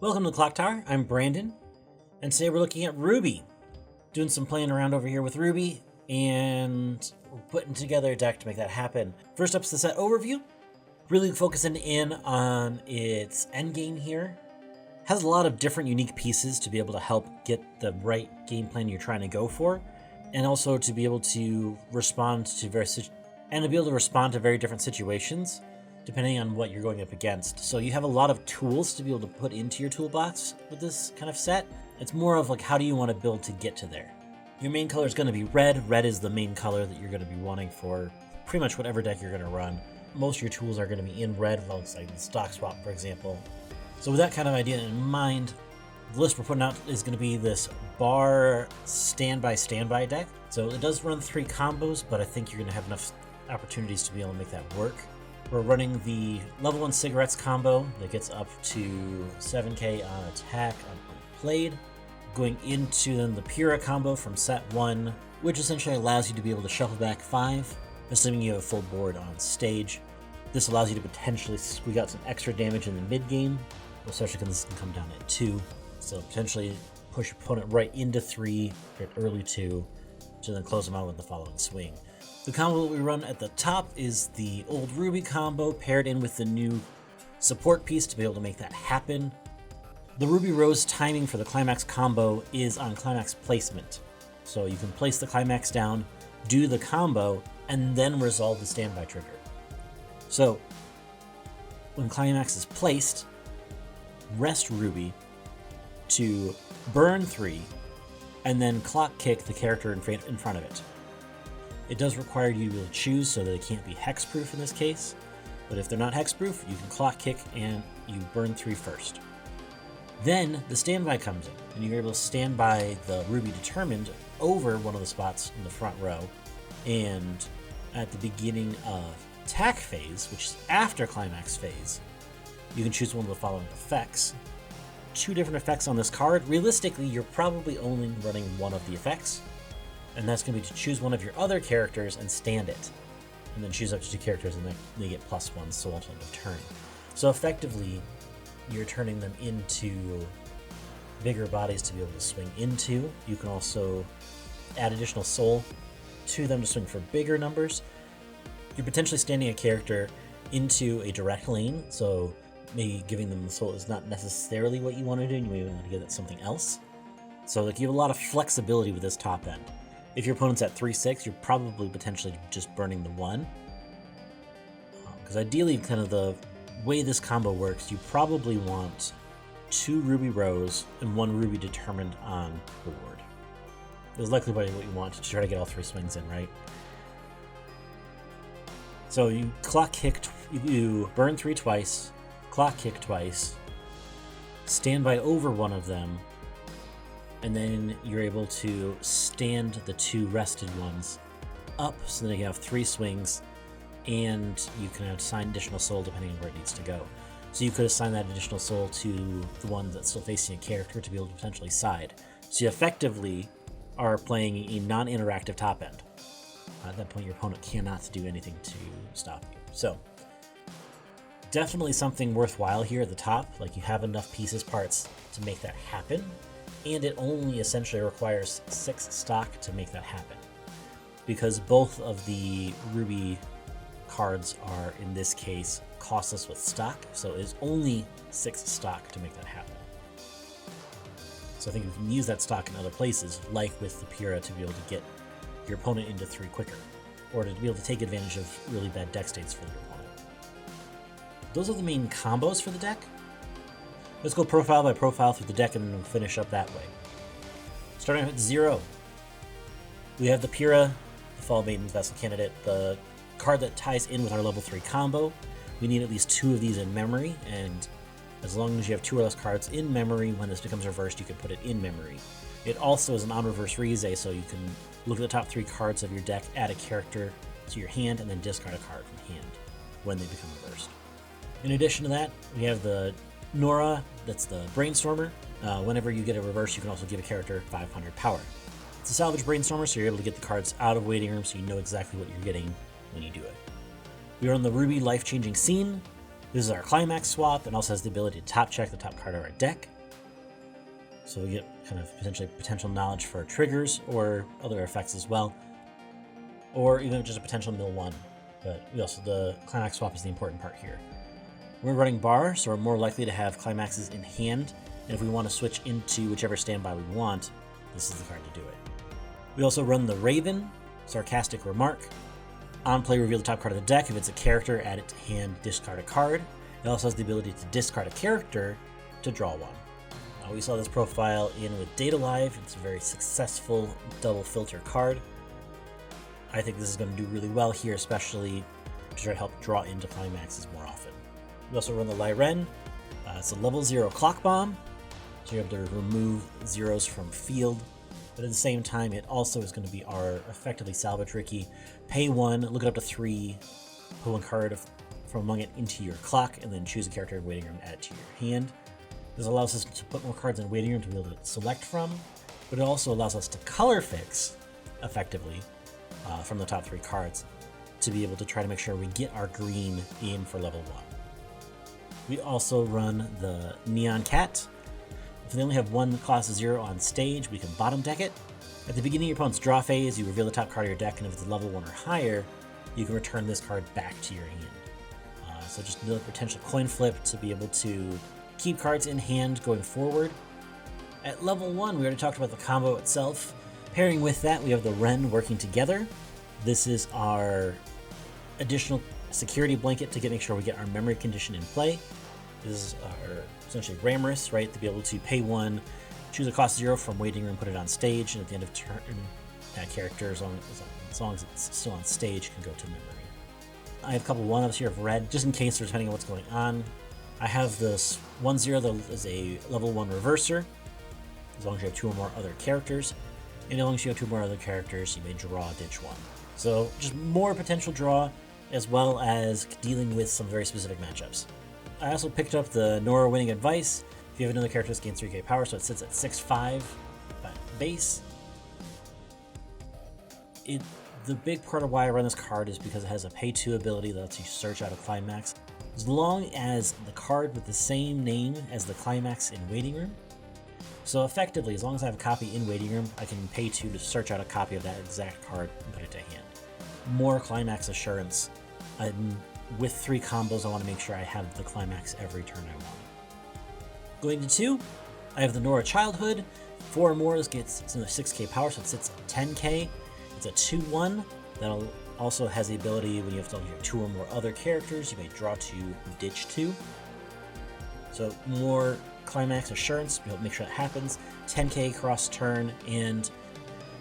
Welcome to the Clock Tower. I'm Brandon, and today we're looking at RWBY. Doing some playing around over here with RWBY, and we're putting together a deck to make that happen. First up is the set overview. Really focusing in on its endgame here. Has a lot of different unique pieces to be able to help get the right game plan you're trying to go for, and also to be able to respond to very different situations depending on what you're going up against. So you have a lot of tools to be able to put into your toolbox with this kind of set. It's more of like, how do you want to build to get to there? Your main color is going to be red. Red is the main color that you're going to be wanting for pretty much whatever deck you're going to run. Most of your tools are going to be in red, like the stock swap, for example. So with that kind of idea in mind, the list we're putting out is going to be this bar standby deck. So it does run 3 combos, but I think you're going to have enough opportunities to be able to make that work. We're running the level 1 cigarettes combo that gets up to 7k on attack on played. Going into then the Pura combo from set 1, which essentially allows you to be able to shuffle back 5, assuming you have a full board on stage. This allows you to potentially squeak out some extra damage in the mid game, especially because this can come down at 2. So potentially push your opponent right into 3 at early 2 to then close them out with the following swing. The combo that we run at the top is the old RWBY combo paired in with the new support piece to be able to make that happen. The RWBY Rose timing for the climax combo is on climax placement. So you can place the climax down, do the combo, and then resolve the standby trigger. So when climax is placed, rest RWBY to burn 3, and then clock kick the character in front of it. It does require you to choose so that it can't be hexproof in this case, but if they're not hexproof, you can clock kick and you burn 3 first. Then the standby comes in, and you're able to stand by the RWBY Determined over one of the spots in the front row, and at the beginning of attack phase, which is after climax phase, you can choose one of the following effects. 2 different effects on this card. Realistically, you're probably only running one of the effects, and that's going to be to choose one of your other characters and stand it, and then choose up to 2 characters, and then they get +1 soul to end of turn. So effectively, you're turning them into bigger bodies to be able to swing into. You can also add additional soul to them to swing for bigger numbers. You're potentially standing a character into a direct lane, so maybe giving them the soul is not necessarily what you want to do, and you may want to give it something else. So like, you have a lot of flexibility with this top end. If your opponent's at 3-6, you're probably potentially just burning the 1. Because ideally, kind of the way this combo works, you probably want 2 RWBY Rose and 1 RWBY Determined on board. It's likely what you want to try to get all 3 swings in, right? So you clock kick, you burn 3 twice, clock kick twice, stand by over one of them, and then you're able to stand the 2 rested ones up so that you have 3 swings, and you can assign additional soul depending on where it needs to go. So you could assign that additional soul to the one that's still facing a character to be able to potentially side. So you effectively are playing a non-interactive top end. At that point, your opponent cannot do anything to stop you. So definitely something worthwhile here at the top. Like, you have enough pieces, parts to make that happen. And it only essentially requires 6 stock to make that happen, because both of the RWBY cards are, in this case, costless with stock, so it's only 6 stock to make that happen. So I think you can use that stock in other places, like with the Pura, to be able to get your opponent into 3 quicker, or to be able to take advantage of really bad deck states for your opponent. Those are the main combos for the deck. Let's go profile by profile through the deck and then we'll finish up that way. Starting at 0, we have the Pura, the Fall Maiden's Vessel Candidate, the card that ties in with our level 3 combo. We need at least 2 of these in memory, and as long as you have 2 or less cards in memory, when this becomes reversed, you can put it in memory. It also is an on-reverse Rize, so you can look at the top 3 cards of your deck, add a character to your hand, and then discard a card from hand when they become reversed. In addition to that, we have the Nora, that's the Brainstormer. Whenever you get a reverse, you can also give a character 500 power. It's a salvage Brainstormer, so you're able to get the cards out of waiting room so you know exactly what you're getting when you do it. We are on the RWBY Life Changing Scene. This is our climax swap, and also has the ability to top check the top card of our deck. So we get kind of potential knowledge for triggers or other effects as well, or even just a potential mill 1. But the climax swap is the important part here. We're running bar, so we're more likely to have climaxes in hand, and if we want to switch into whichever standby we want, this is the card to do it. We also run the Raven, Sarcastic Remark. On play, reveal the top card of the deck. If it's a character, add it to hand, discard a card. It also has the ability to discard a character to draw one. We saw this profile in with Data Live. It's a very successful double filter card. I think this is going to do really well here, especially to try to help draw into climaxes more often. We also run the Lyren. It's a level 0 clock bomb, so you're able to remove zeros from field. But at the same time, it also is going to be our effectively salvage Ricky. Pay 1, look it up to 3, pull 1 card from among it into your clock, and then choose a character in waiting room and add it to your hand. This allows us to put more cards in waiting room to be able to select from, but it also allows us to color fix effectively from the top 3 cards to be able to try to make sure we get our green in for level 1. We also run the Neon Cat. If they only have one class of 0 on stage, we can bottom deck it. At the beginning of your opponent's draw phase, you reveal the top card of your deck, and if it's a level 1 or higher, you can return this card back to your hand. So just another potential coin flip to be able to keep cards in hand going forward. At level 1, we already talked about the combo itself. Pairing with that, we have the Wren working together. This is our additional security blanket to make sure we get our memory condition in play. This is our essentially Ramorous, right? To be able to pay 1, choose a cost 0 from waiting room, put it on stage, and at the end of turn, that character, as long as it's still on stage, can go to memory. I have a couple 1-ups here of red, just in case, depending on what's going on. I have this 1-0 that is a level 1 reverser, as long as you have 2 or more other characters. And as long as you have 2 more other characters, you may draw ditch 1. So just more potential draw, as well as dealing with some very specific matchups. I also picked up the Nora Winning Advice. If you have another character, this gains 3k power, so it sits at 6/5 base. The big part of why I run this card is because it has a pay 2 ability that lets you search out a climax. As long as the card with the same name as the climax in waiting room. So effectively, as long as I have a copy in waiting room, I can pay 2 to search out a copy of that exact card and put it to hand. More climax assurance. With 3 combos, I want to make sure I have the climax every turn I want. Going to 2, I have the Nora Childhood. 4 or more gets another 6k power, so it sits at 10k. It's a 2/1 that also has the ability when you have 2 or more other characters, you may draw 2, ditch 2. So more climax assurance, we'll make sure that happens. 10k cross turn, and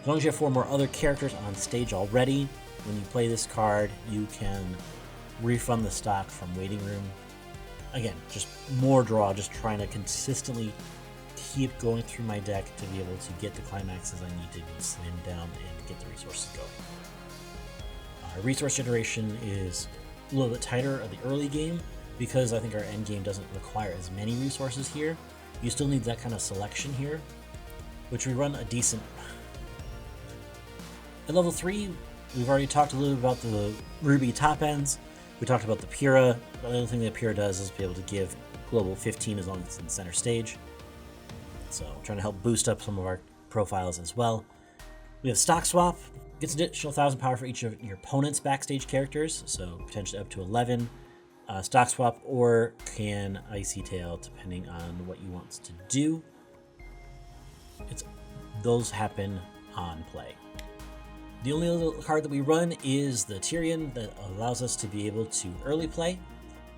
as long as you have 4 more other characters on stage already, when you play this card, you can refund the stock from waiting room. Again, just more draw, just trying to consistently keep going through my deck to be able to get the climaxes I need to be slam down and get the resources going. Resource generation is a little bit tighter at the early game because I think our end game doesn't require as many resources here. You still need that kind of selection here, which we run a decent. At level 3, we've already talked a little bit about the RWBY top ends. We talked about the Pura. The other thing that Pura does is be able to give global 15 as long as it's in center stage. So trying to help boost up some of our profiles as well. We have Stock Swap. Gets an additional 1,000 power for each of your opponent's backstage characters, so potentially up to 11. Stock Swap or can Icy Tail, depending on what you want to do. Those happen on play. The only other card that we run is the Tyrion that allows us to be able to early play.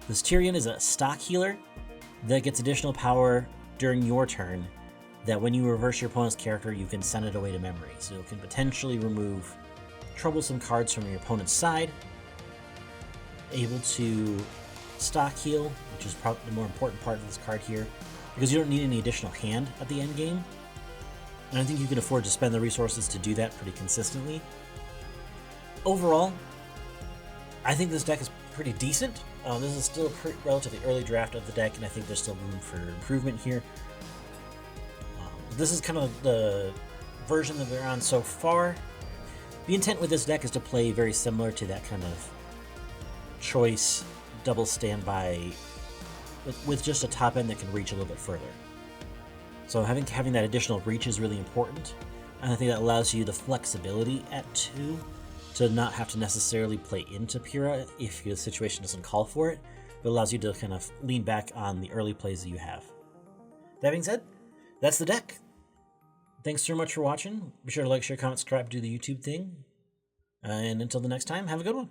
This Tyrion is a stock healer that gets additional power during your turn, that when you reverse your opponent's character, you can send it away to memory. So it can potentially remove troublesome cards from your opponent's side. Able to stock heal, which is probably the more important part of this card here, because you don't need any additional hand at the end game. And I think you can afford to spend the resources to do that pretty consistently. Overall, I think this deck is pretty decent. This is still a relatively early draft of the deck, and I think there's still room for improvement here. This is kind of the version that we're on so far. The intent with this deck is to play very similar to that kind of choice double standby with just a top end that can reach a little bit further. So having that additional reach is really important, and I think that allows you the flexibility at 2 to not have to necessarily play into Pyrrha if your situation doesn't call for it, but allows you to kind of lean back on the early plays that you have. That being said, that's the deck. Thanks so much for watching. Be sure to like, share, comment, subscribe, do the YouTube thing. And until the next time, have a good one.